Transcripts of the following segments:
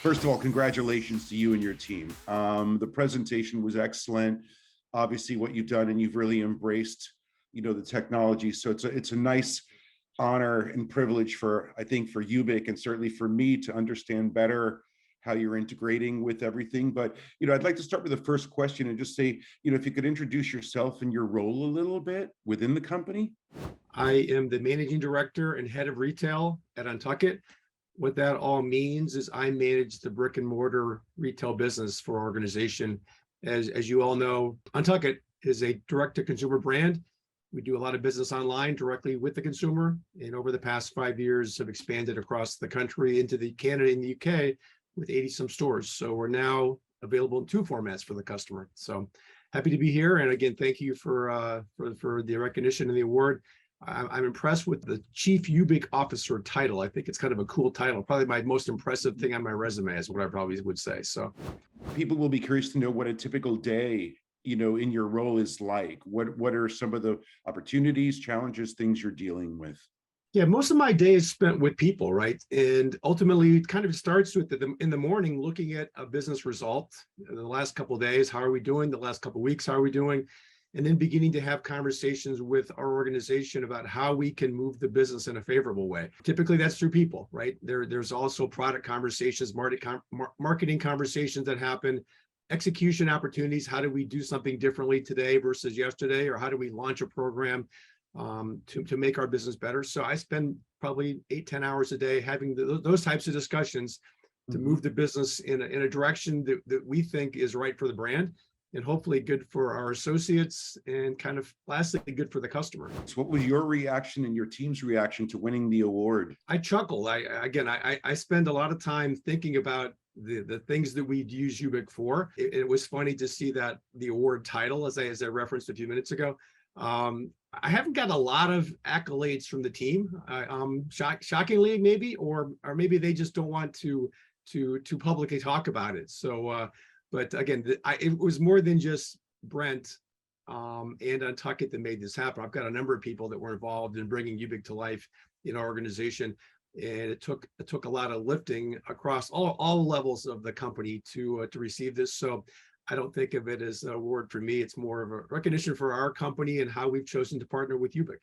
First of all, congratulations to you and your team. The presentation was excellent. Obviously, what you've done, and you've really embraced, the technology. So it's a nice honor and privilege for, I think, for UBIC and certainly for me to understand better how you're integrating with everything. But I'd like to start with the first question and just say, if you could introduce yourself and your role a little bit within the company. I am the managing director and head of retail at UNTUCKit. What that all means is I manage the brick and mortar retail business for our organization. As you all know, UNTUCKit is a direct to consumer brand. We do a lot of business online directly with the consumer. And over the past 5 years have expanded across the country into the Canada and the UK with 80 some stores. So we're now available in 2 formats for the customer. So happy to be here. And again, thank you for the recognition and the award. I'm impressed with the Chief YOOBIC Officer title. I think it's kind of a cool title. Probably my most impressive thing on my resume is what I probably would say. So People will be curious to know what a typical day, in your role is like. What are some of the opportunities, challenges, things you're dealing with? yeah, most of my day is spent with people, right? And ultimately it kind of starts with in the morning, looking at a business result. The last couple of days, how are we doing? The last couple of weeks, how are we doing? And then beginning to have conversations with our organization about how we can move the business in a favorable way. Typically that's through people, right? There's also product conversations, marketing conversations that happen, execution opportunities. How do we do something differently today versus yesterday? Or how do we launch a program to make our business better? So I spend probably 8-10 hours a day having those types of discussions to move the business in a direction that we think is right for the brand, and hopefully good for our associates, and kind of lastly, good for the customer. So what was your reaction and your team's reaction to winning the award? I chuckle. I spend a lot of time thinking about the things that we'd use YOOBIC for. It was funny to see that the award title, as I referenced a few minutes ago. I haven't got a lot of accolades from the team, shockingly, maybe, or maybe they just don't want to publicly talk about it. So, but again, it was more than just Brent and UNTUCKit that made this happen. I've got a number of people that were involved in bringing YOOBIC to life in our organization, and it took a lot of lifting across all levels of the company to receive this. So I don't think of it as an award for me. It's more of a recognition for our company and how we've chosen to partner with YOOBIC.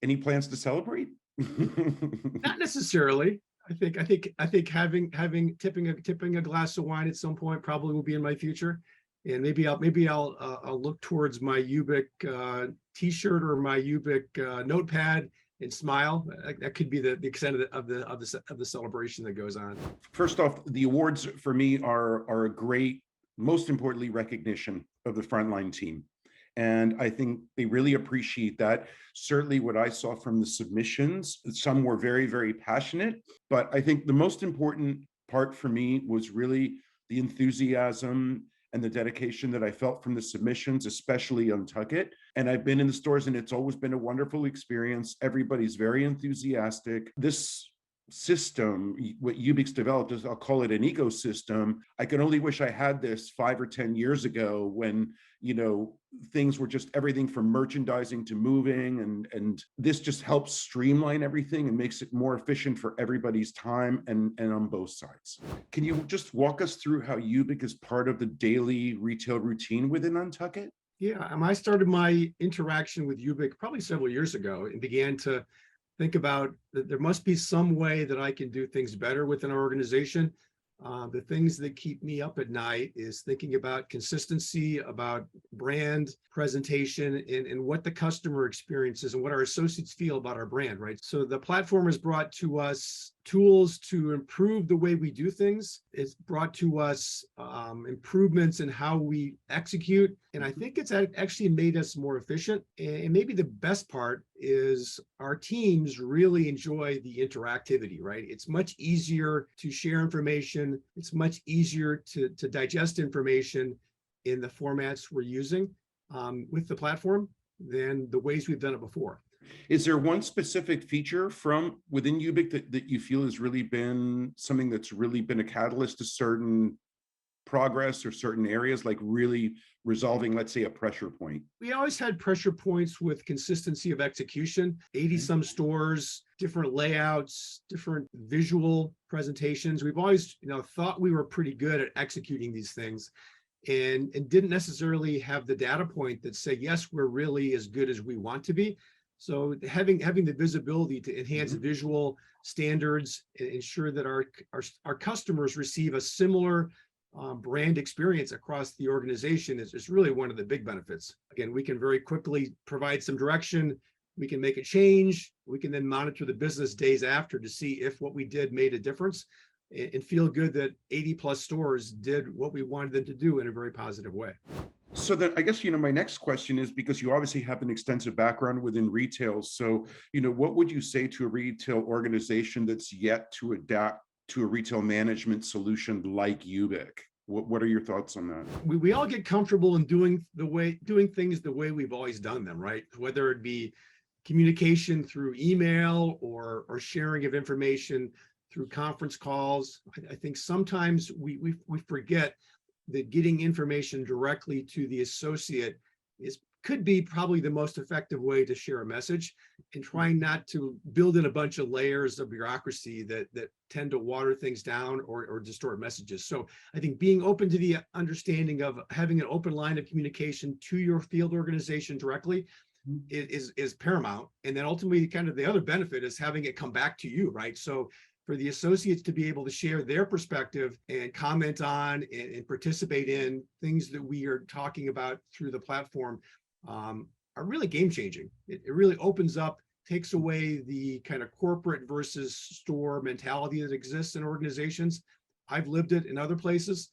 Any plans to celebrate? Not necessarily. I think having tipping a glass of wine at some point probably will be in my future, and maybe I'll look towards my YOOBIC T-shirt or my YOOBIC notepad and smile. That could be the extent of the celebration that goes on. First off, the awards for me are a great, most importantly, recognition of the frontline team. And I think they really appreciate that. Certainly what I saw from the submissions, some were very, very passionate, but I think the most important part for me was really the enthusiasm and the dedication that I felt from the submissions, especially UNTUCKit. And I've been in the stores and it's always been a wonderful experience. Everybody's very enthusiastic. This system, what YOOBIC's developed, is, I'll call it an ecosystem. I can only wish I had this 5 or 10 years ago when, things were just everything from merchandising to moving, and this just helps streamline everything and makes it more efficient for everybody's time and on both sides. Can you just walk us through how YOOBIC is part of the daily retail routine within UNTUCKit? Yeah, I started my interaction with YOOBIC probably several years ago and began to think about that there must be some way that I can do things better within our organization. The things that keep me up at night is thinking about consistency, about brand presentation, and what the customer experiences and what our associates feel about our brand, right? So the platform has brought to us tools to improve the way we do things. It's brought to us improvements in how we execute. And I think it's actually made us more efficient. And maybe the best part is our teams really enjoy the interactivity, right? It's much easier to share information. It's much easier to digest information in the formats we're using with the platform than the ways we've done it before. Is there one specific feature from within YOOBIC that you feel has really been something that's really been a catalyst to certain progress or certain areas, like really resolving, let's say, a pressure point? We always had pressure points with consistency of execution, 80 some stores, different layouts, different visual presentations. We've always, thought we were pretty good at executing these things and didn't necessarily have the data point that say, yes, we're really as good as we want to be. So having the visibility to enhance visual standards and ensure that our customers receive a similar brand experience across the organization is really one of the big benefits. Again, we can very quickly provide some direction. We can make a change. We can then monitor the business days after to see if what we did made a difference and feel good that 80 plus stores did what we wanted them to do in a very positive way. So then I guess, my next question is, because you obviously have an extensive background within retail. So, what would you say to a retail organization that's yet to adapt to a retail management solution like YOOBIC? What are your thoughts on that? We all get comfortable in doing things the way we've always done them, right? Whether it be communication through email or sharing of information through conference calls. I think sometimes we forget that getting information directly to the associate could be probably the most effective way to share a message, and trying not to build in a bunch of layers of bureaucracy that tend to water things down or distort messages. So I think being open to the understanding of having an open line of communication to your field organization directly is paramount. And then ultimately, kind of the other benefit is having it come back to you, right? So for the associates to be able to share their perspective and comment on and participate in things that we are talking about through the platform are really game changing. It really opens up, takes away the kind of corporate versus store mentality that exists in organizations. I've lived it in other places.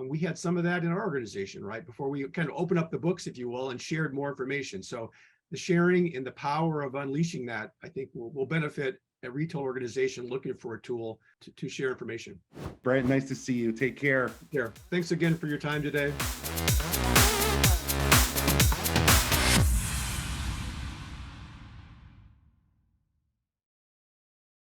We had some of that in our organization, right? Before we kind of opened up the books, if you will, and shared more information. So the sharing and the power of unleashing that, I think will benefit a retail organization looking for a tool to share information. Brent, nice to see you. Take care. Thanks again for your time today.